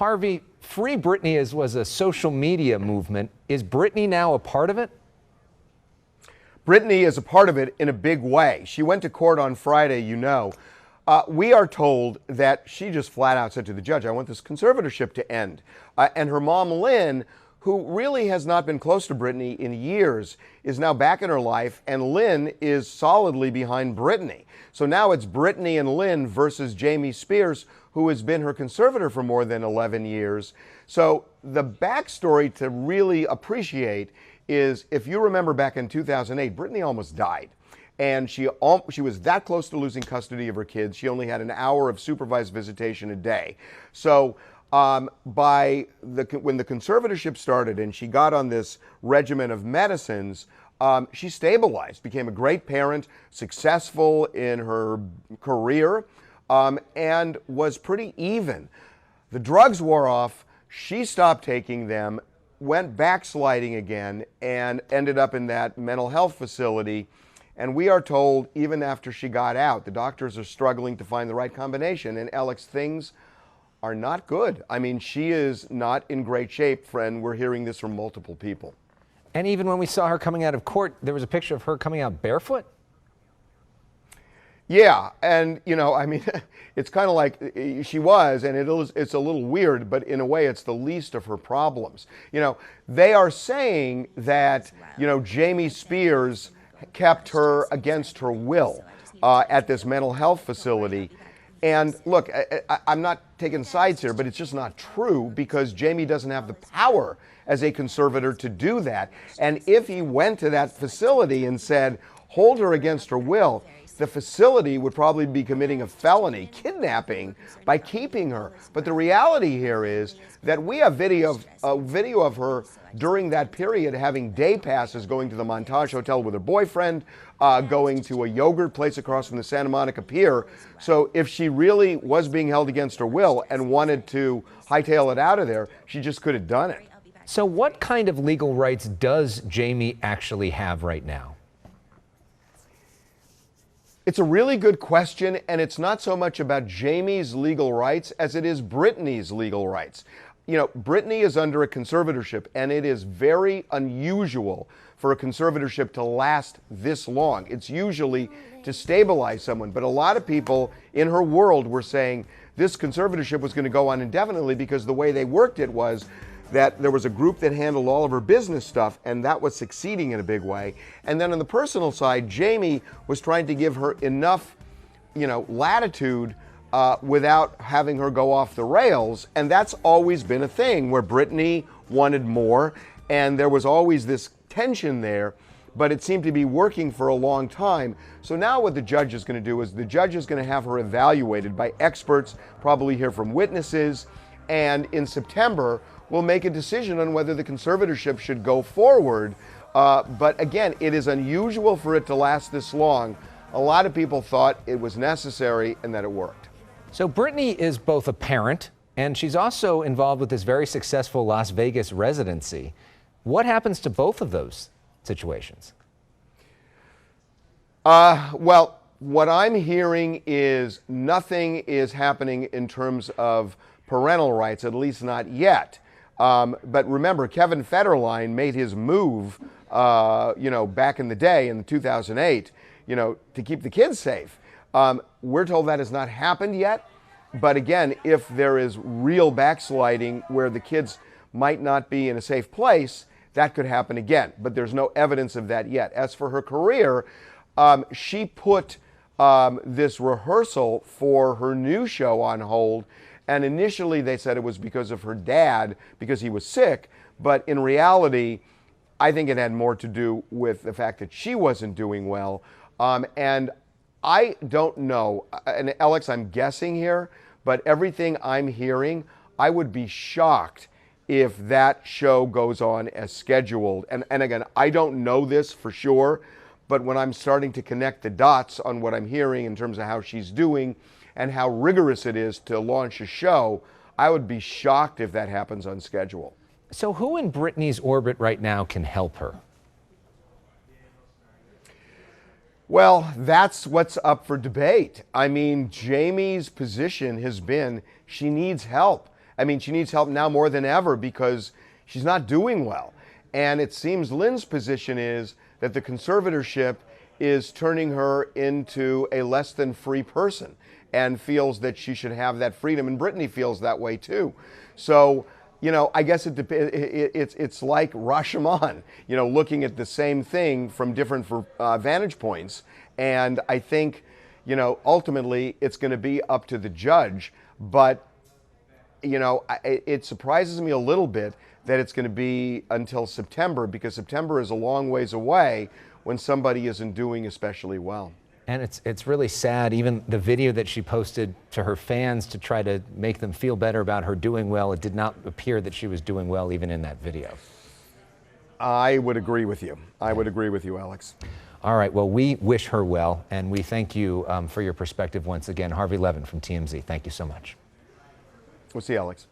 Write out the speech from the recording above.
Harvey, Free Britney was a social media movement. Is Britney now a part of it? Britney is a part of it in a big way. She went to court on Friday, you know. We are told that she just flat out said to the judge, I want this conservatorship to end. And her mom, Lynne, who really has not been close to Britney in years, is now back in her life, and Lynne is solidly behind Britney. So now it's Britney and Lynne versus Jamie Spears, who has been her conservator for more than 11 years. So the backstory to really appreciate is, if you remember back in 2008, Britney almost died. And she was that close to losing custody of her kids. She only had an hour of supervised visitation a day. So when the conservatorship started and she got on this regimen of medicines, she stabilized, became a great parent, successful in her career, and was pretty even. The drugs wore off. She stopped taking them, went backsliding again, and ended up in that mental health facility. And we are told, even after she got out, the doctors are struggling to find the right combination. And Alex, things are not good. I mean, she is not in great shape, friend. We're hearing this from multiple people. And even when we saw her coming out of court, there was a picture of her coming out barefoot? Yeah, and you know, I mean, it's kind of like she was, and it's a little weird, but in a way it's the least of her problems. You know, they are saying that, you know, Jamie Spears kept her against her will at this mental health facility. And look, I'm not taking sides here, but it's just not true, because Jamie doesn't have the power as a conservator to do that. And if he went to that facility and said, hold her against her will, the facility would probably be committing a felony, kidnapping, by keeping her. But the reality here is that we have video of her during that period having day passes, going to the Montage Hotel with her boyfriend, going to a yogurt place across from the Santa Monica Pier. So if she really was being held against her will and wanted to hightail it out of there, she just could have done it. So what kind of legal rights does Jamie actually have right now? It's a really good question, and it's not so much about Jamie's legal rights as it is Britney's legal rights. You know, Britney is under a conservatorship, and it is very unusual for a conservatorship to last this long. It's usually to stabilize someone, but a lot of people in her world were saying this conservatorship was going to go on indefinitely, because the way they worked it was that there was a group that handled all of her business stuff, and that was succeeding in a big way. And then on the personal side, Jamie was trying to give her enough, you know, latitude without having her go off the rails. And that's always been a thing, where Britney wanted more, and there was always this tension there, but it seemed to be working for a long time. So now what the judge is going to do is the judge is going to have her evaluated by experts, probably hear from witnesses, and in September, we'll make a decision on whether the conservatorship should go forward. But again, it is unusual for it to last this long. A lot of people thought it was necessary and that it worked. So Britney is both a parent, and she's also involved with this very successful Las Vegas residency. What happens to both of those situations? Well, what I'm hearing is nothing is happening in terms of parental rights, at least not yet. But remember, Kevin Federline made his move, you know, back in the day in 2008, you know, to keep the kids safe. We're told that has not happened yet. But again, if there is real backsliding where the kids might not be in a safe place, that could happen again. But there's no evidence of that yet. As for her career, she put this rehearsal for her new show on hold. And initially they said it was because of her dad, because he was sick. But in reality, I think it had more to do with the fact that she wasn't doing well. And I don't know, and Alex, I'm guessing here, but everything I'm hearing, I would be shocked if that show goes on as scheduled. And again, I don't know this for sure, but when I'm starting to connect the dots on what I'm hearing in terms of how she's doing and how rigorous it is to launch a show, I would be shocked if that happens on schedule. So who in Britney's orbit right now can help her? Well, that's what's up for debate. I mean, Jamie's position has been she needs help. I mean, she needs help now more than ever because she's not doing well. And it seems Lynne's position is that the conservatorship is turning her into a less than free person and feels that she should have that freedom. And Britney feels that way too. So, you know, I guess it's like Rashomon, you know, looking at the same thing from different vantage points. And I think, you know, ultimately it's going to be up to the judge. But, you know, it surprises me a little bit that it's going to be until September, because September is a long ways away when somebody isn't doing especially well. And it's really sad, even the video that she posted to her fans to try to make them feel better about her doing well, it did not appear that she was doing well even in that video. I would agree with you. I would agree with you, Alex. All right, well, we wish her well, and we thank you for your perspective once again. Harvey Levin from TMZ, thank you so much. We'll see you, Alex.